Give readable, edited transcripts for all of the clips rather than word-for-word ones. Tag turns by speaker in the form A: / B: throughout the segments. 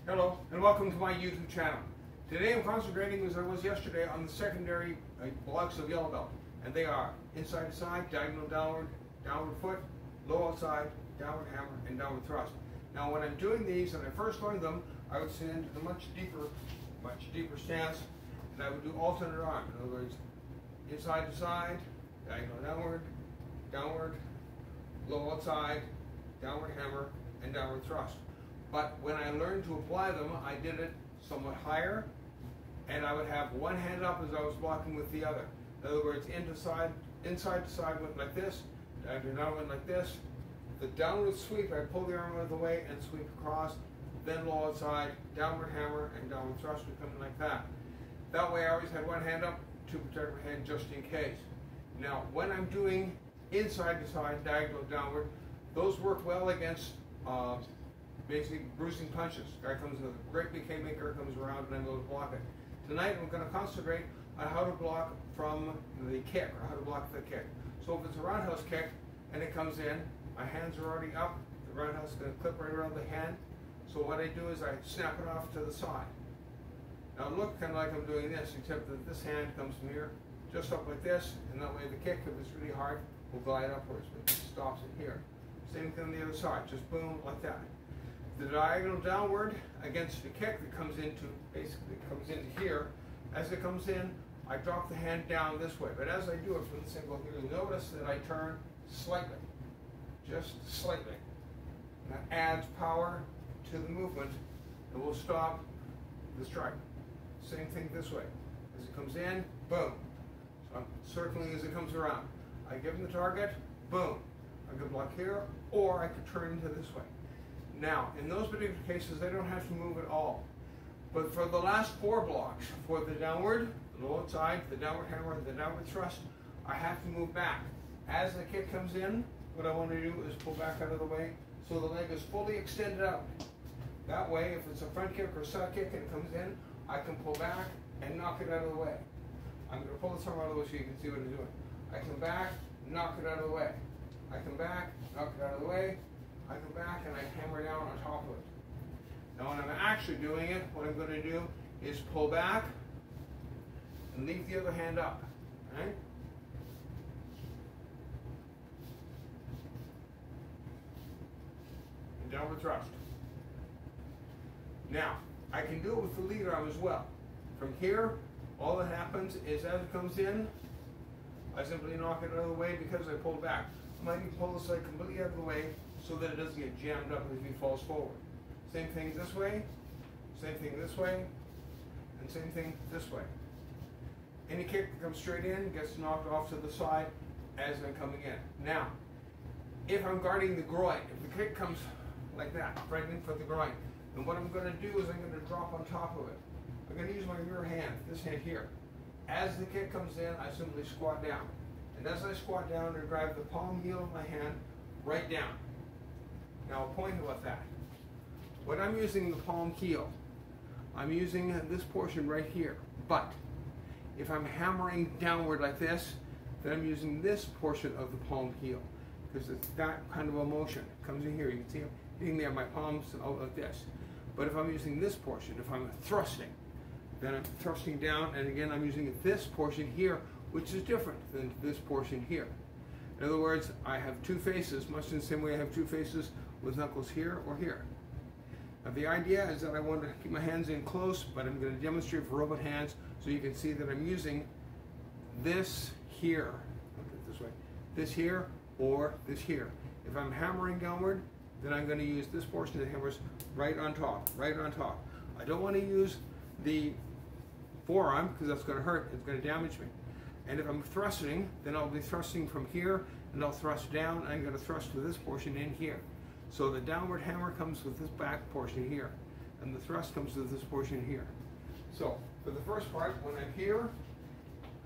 A: Hello and welcome to my YouTube channel. Today I'm concentrating, as I was yesterday, on the secondary blocks of yellow belt. And they are inside to side, diagonal downward, downward foot, low outside, downward hammer, and downward thrust. Now when I'm doing these, when I first learned them, I would stand into the much deeper stance, and I would do alternate arm. In other words, inside to side, diagonal downward, downward, low outside, downward hammer, and downward thrust. But when I learned to apply them, I did it somewhat higher, and I would have one hand up as I was blocking with the other. In other words, inside to side went like this, down went like this. The downward sweep, I pull the arm out of the way and sweep across, then low outside, downward hammer, and downward thrust would come in like that. That way I always had one hand up to protect my head just in case. Now, when I'm doing inside to side, diagonal downward, those work well against basically bruising punches. Guy comes with a great big haymaker, comes around, and I'm able to block it. Tonight I'm going to concentrate on how to block from the kick, or how to block the kick. So if it's a roundhouse kick and it comes in, my hands are already up, the roundhouse is going to clip right around the hand. So what I do is I snap it off to the side. Now look kind of like I'm doing this, except that this hand comes from here, just up like this, and that way the kick, if it's really hard, will glide upwards, but it stops it here. Same thing on the other side, just boom, like that. The diagonal downward against the kick that comes into, basically comes into here. As it comes in, I drop the hand down this way. But as I do it from this angle here, you'll notice that I turn slightly, just slightly. And that adds power to the movement and will stop the strike. Same thing this way. As it comes in, boom. So I'm circling as it comes around. I give them the target, boom. I could block here, or I could turn into this way. Now, in those particular cases, I don't have to move at all. But for the last 4 blocks, for the downward, the low outside, the downward hammer, the downward thrust, I have to move back. As the kick comes in, what I want to do is pull back out of the way so the leg is fully extended out. That way, if it's a front kick or side kick and it comes in, I can pull back and knock it out of the way. I'm going to pull this arm out of the way so you can see what I'm doing. I come back, knock it out of the way. I come back, knock it out of the way. I come back and I hammer down on top of it. Now when I'm actually doing it, what I'm going to do is pull back and leave the other hand up. Right? And downward thrust. Now, I can do it with the lead arm as well. From here, all that happens is as it comes in, I simply knock it out of the way because I pulled back. I might even pull this leg completely out of the way so that it doesn't get jammed up as he falls forward. Same thing this way, same thing this way, and same thing this way. Any kick that comes straight in gets knocked off to the side as I'm coming in. Now, if I'm guarding the groin, if the kick comes like that, frightening for the groin, then what I'm going to do is I'm going to drop on top of it. I'm going to use my rear hand, this hand here. As the kick comes in, I simply squat down. And as I squat down, I drive the palm heel of my hand right down. Now a point about that. When I'm using the palm heel, I'm using this portion right here. But if I'm hammering downward like this, then I'm using this portion of the palm heel. Because it's that kind of a motion. It comes in here, you can see I'm hitting there, my palms out like this. But if I'm using this portion, if I'm thrusting, then I'm thrusting down, and again I'm using this portion here, which is different than this portion here. In other words, I have 2 faces, much in the same way I have 2 faces with knuckles here or here. Now the idea is that I want to keep my hands in close, but I'm going to demonstrate for robot hands so you can see that I'm using this here, look at it this way, this here or this here. If I'm hammering downward, then I'm going to use this portion that hammers right on top, right on top. I don't want to use the forearm because that's going to hurt, it's going to damage me. And if I'm thrusting, then I'll be thrusting from here, and I'll thrust down, and I'm going to thrust with this portion in here. So the downward hammer comes with this back portion here, and the thrust comes with this portion here. So, for the first part, when I'm here,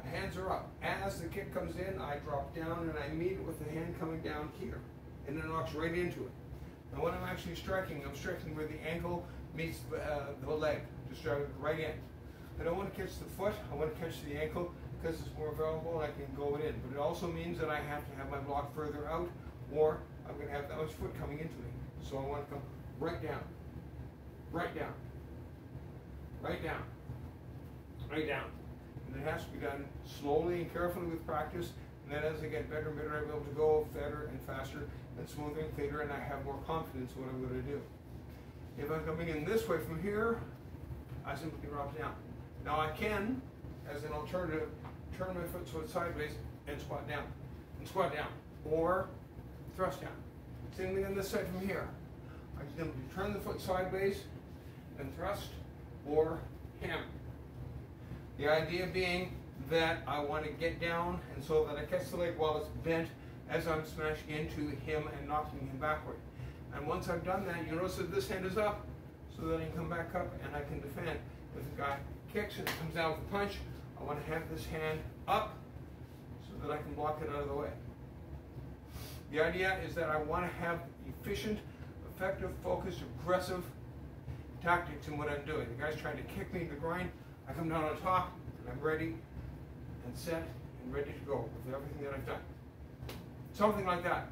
A: the hands are up. As the kick comes in, I drop down, and I meet it with the hand coming down here, and it knocks right into it. Now when I'm actually striking, I'm striking where the ankle meets the leg, just drive it right in. I don't want to catch the foot, I want to catch the ankle, because it's more available and I can go it in. But it also means that I have to have my block further out, or I'm going to have that much foot coming into me. So I want to come right down, right down, right down. And it has to be done slowly and carefully with practice. And then as I get better and better, I'll be able to go better and faster and smoother and cleaner, and I have more confidence in what I'm going to do. If I'm coming in this way from here, I simply drop down. Now I can, as an alternative, turn my foot sideways and squat down, or thrust down. Same thing on this side from here. I can simply turn the foot sideways and thrust, or hammer. The idea being that I want to get down, and so that I catch the leg while it's bent as I'm smashing into him and knocking him backward. And once I've done that, you notice that this hand is up, so that I can come back up and I can defend. If the guy kicks and comes down with a punch, I want to have this hand up so that I can block it out of the way. The idea is that I want to have efficient, effective, focused, aggressive tactics in what I'm doing. The guy's trying to kick me in the groin, I come down on top, and I'm ready and set and ready to go with everything that I've done. Something like that.